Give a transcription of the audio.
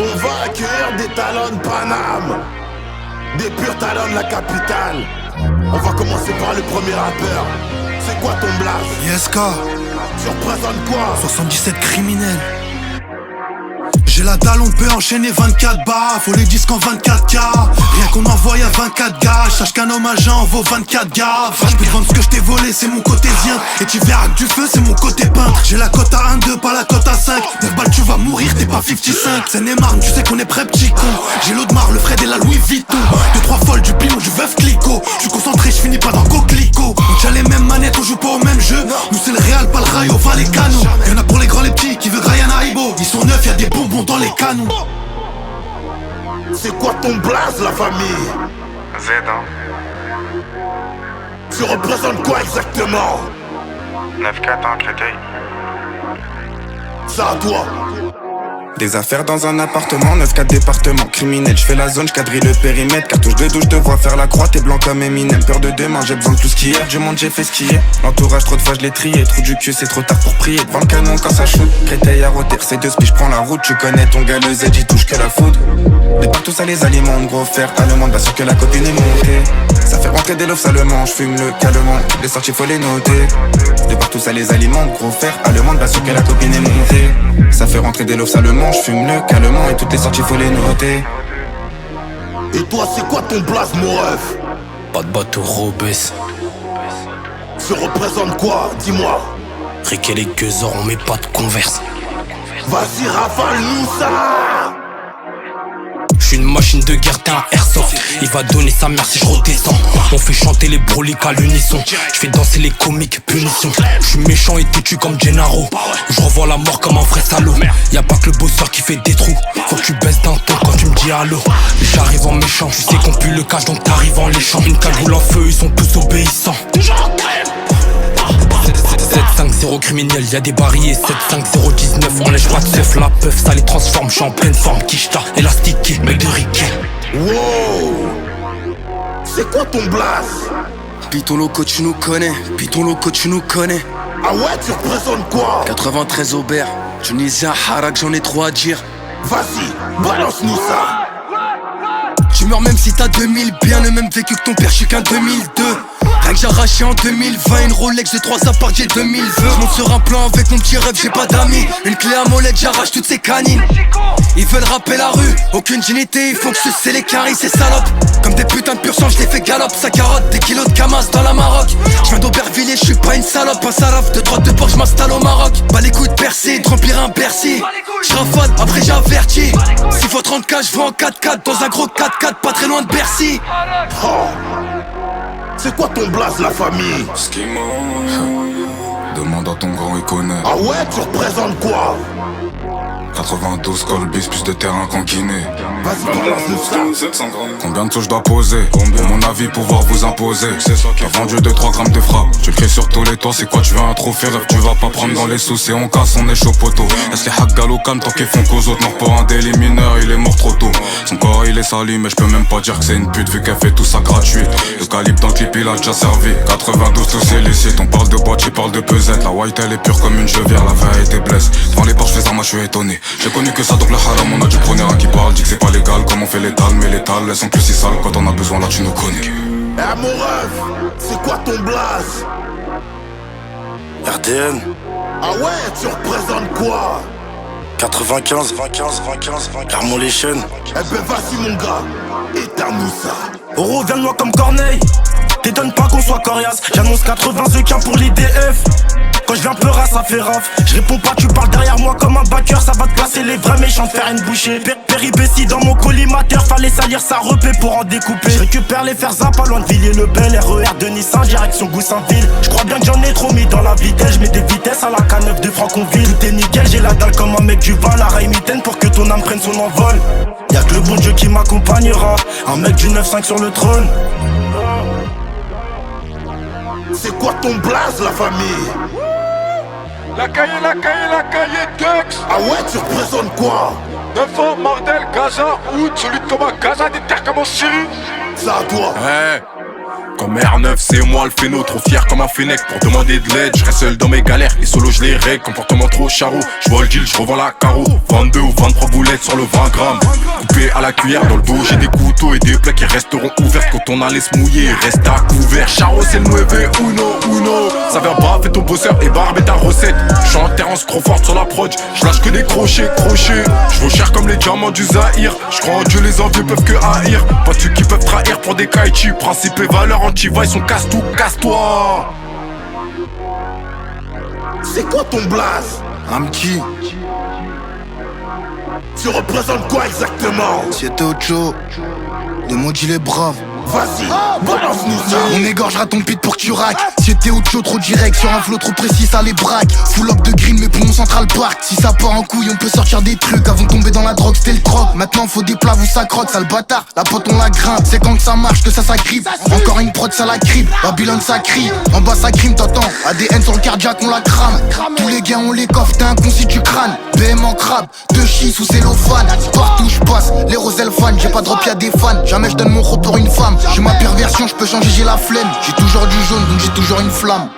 On va accueillir des talents de Paname, des purs talents de la capitale. On va commencer par le premier rappeur. C'est quoi ton blast? YSK. Tu représentes quoi? 77 criminels. J'ai la dalle, on peut enchaîner 24 bas. Faut les disques en 24K. Rien qu'on envoie à 24 gars. Sache qu'un homme agent vaut 24 gars. Je peux te vendre ce que je t'ai volé, c'est mon côté zien. Et tu verras que du feu, c'est mon côté peintre. J'ai la cote à 1-2, pas la cote à 5. 9 balles, tu vas mourir, t'es pas 55. C'est Neymar, tu sais qu'on est prêt, petit con. J'ai l'Audemars, le Fred et la Louis Vuitton. 2-3 folles, du pilon, du veuf Clicquot. J'suis concentré, j'finis pas dans Coquelicot. On tient les mêmes manettes, on joue pas au même jeu. Nous c'est le Real, pas le Rayo, va les canons. Y'en a pour les grands, les petits qui veulent Ryan Haribo. Ils sont neufs, y'a des bonbons dans les canons. C'est quoi ton blaze, la famille? Z, hein. Tu représentes quoi exactement? 9-4 ans, Créteil. Ça à toi. Des affaires dans un appartement, 9-4 départements criminels. J'fais la zone, j'quadrille le périmètre. Cartouche de douche, te vois faire la croix, t'es blanc comme Eminem. Peur de demain, j'ai besoin de plus qu'hier. Du monde, j'ai fait skier. L'entourage, trop de fois, je l'ai trié. Trou du cul, c'est trop tard pour prier. Devant le canon quand ça shoot. Créteil à Rotter, c'est deux spies, j'prends la route. Tu connais ton gars, le Z, j'y touche que la foudre. De partout, ça les alimente, gros fer. Allemande, bien sûr que la copine est montée. Ça fait rentrer des lofts, ça le mange. J'fume le calmement. Les sorties, faut les noter. De partout, ça les alimente, gros fer. Allemande, bien sûr que la copine est montée. Ça fait rentrer des lofts, ça le mange. J'fume le calmement et toutes les sorties, faut les noter. Et toi, c'est quoi ton blaze, mon ref? Pas de bateau Robes. Tu représentes quoi? Dis-moi. Rick et les gueuseurs, on met pas de converse. Vas-y, rafale-nous ça. J'suis une machine de guerre, t'es un airsoft. Il va donner sa mère si je redescends. On fait chanter les broliques à l'unisson. J'fais danser les comiques, punition. J'suis méchant et têtu comme Gennaro. J'revois la mort comme un vrai salaud. Y'a pas que le bosseur qui fait des trous. Faut que tu baisses d'un ton quand tu me dis allô. J'arrive en méchant, tu sais qu'on pue le cash donc t'arrives en léchant. Une cagoule en feu, ils sont tous obéissants. 7-5-0 criminel, y'a des barrières 7-5-0-19, on lèche pas de seuf. La peuf, ça les transforme, j'suis en pleine forme. Kishta, élastique, mec de Ricky. Wow. C'est quoi ton blaze? Python loco, tu nous connais. Python loco, tu nous connais. Ah ouais, tu représentes quoi? 93 Aubert, Tunisien, Harak, j'en ai trop à dire. Vas-y, balance-nous ça. Tu meurs même si t'as 2000, bien le même vécu que ton père, j'suis qu'un 2002. Rien que j'ai arraché en 2020, une Rolex de 3 apparts, j'ai 2000 vœux. J'monte sur un plan avec mon petit rêve, j'ai pas d'amis. Une clé à molette, j'arrache toutes ces canines. Ils veulent rapper la rue, aucune dignité, ils font que sucer les caries, ces salopes. Comme des putains de pur sang, j'les fais galop, ça carotte, des kilos de camas dans la Maroc. J'viens d'Aubervilliers, j'suis pas une salope, un saraf, de droite de Porsche, j'm'installe au Maroc. Pas les coups de percé, de remplir un Bercy. J'raffole, après j'avertis. S'il faut 30K, j'veux en 4x4, dans un gros 4x4, pas très loin de Bercy. Oh. C'est quoi ton blaze, la famille? Skimo. Demande à ton grand, il connaît. Ah ouais, tu représentes quoi? 92 Colbis, plus de terrain qu'en Guinée. Vas-y, balance-nous ça. Combien de sauts je dois poser? Pour mon avis, pouvoir vous imposer. T'as vendu 2-3 grammes de frappe. Tu cries sur tous les toits, c'est quoi? Tu veux un trophée? Rêve, tu vas pas prendre dans les soucis. On casse, on est chaud poteau. Laisse les hacks gallo calme tant qu'ils font qu'aux autres. Mort pour un délit mineur, il est mort trop tôt. Son corps il est sali, mais je peux même pas dire que c'est une pute vu qu'elle fait tout ça gratuit. Le calibre dans le clip, il a déjà servi. 92 tous c'est licite. On parle de boîte, tu parles de pesette. La white elle est pure comme une chevière, la vérité blesse. Devant les porches, je fais ça, moi je suis étonné. J'ai connu que ça donc le haram, on a du preneur qui parle. Dit que c'est pas légal, comme on fait l'étal. Mais l'étal, elles sont plus si sales. Quand on a besoin là tu nous connais. Eh mon ref, c'est quoi ton blaze? RDN. Ah ouais, tu représentes quoi? 95, Hermolation. Eh ben vas-y mon gars, éteins-nous ça. Oro, viens de moi comme Corneille. T'étonnes pas qu'on soit coriace. J'annonce 80 œufs pour l'IDF. Quand je viens peur, ça fait raf. Je réponds pas, tu parles derrière moi comme un backer. Ça va te placer les vrais méchants, de faire une bouchée. Péripétie dans mon collimateur, fallait salir sa repée pour en découper. Je récupère les fers à pas loin de Villiers-le-Bel. RER de Nissan, direction Goussainville. Je crois bien que j'en ai trop mis dans la vitesse. Je mets des vitesses à la K9 de Franconville. Tout est nickel, j'ai la dalle comme un mec du Val. La rail mitaine pour que ton âme prenne son envol. Y'a que le bon Dieu qui m'accompagnera. Un mec du 9-5 sur le trône. C'est quoi ton blaze, la famille? La cahier, Dux. Ah ouais, tu représentes quoi? 9 ans, Mardel, Gaza, Oud, celui de Thomas, Gaza, des terres comme en Syrie. Ça à toi. Hey. Comme R9, c'est moi le phéno, trop fier comme un Fennec pour demander de l'aide. Je reste seul dans mes galères, les solos je les règle, comportement trop charreau. Je vois le deal, je revends la carreau, 22 ou 23 boulettes. direct sur le 20 grammes. Coupé à la cuillère dans le dos, j'ai des couteaux et des plaies qui resteront ouvertes quand on allait se mouiller. Reste à couvert, Charo c'est le nueve uno. Ça vient brave et ton bosseur et barbe et ta recette. J'suis en Terrence Crawford sur la prod, j'lâche que des crochets. J'vaux cher comme les diamants du Zahir. J'crois en Dieu, les envieux peuvent que haïr. Pas ceux qui peuvent trahir pour des kaichi. Principe et valeurs anti-vaille sont casse-tout, casse-toi. C'est quoi ton blaze? Un petit, Tu représentes quoi exactement? c'était Ocho, de maudit les braves. Vas-y, balance-nous ça. On égorgera ton pit pour que tu rack. C'était Ocho trop direct, sur un flow trop précis ça les braque. Full up de green mais poumons Central Park. Si ça part en couille on peut sortir des trucs. Avant de tomber dans la drogue c'était le croc. Maintenant faut des plats où ça croque, ça le bâtard. La pote on la grimpe, c'est quand que ça marche que ça s'agrippe. Encore une prod ça la cripe, Babylone ça crie. En bas ça crime t'entends, ADN sur le cardiaque on la crame. Tous les gars on les coffre, t'es un con si tu crânes. BM en crabe, de chi sous cellophane. Partout je passe, les roselles fans. J'ai pas drop y'a des fans, jamais je donne mon rôle pour une femme. J'ai ma perversion, je peux changer, j'ai la flemme. J'ai toujours du jaune, donc j'ai toujours une flamme.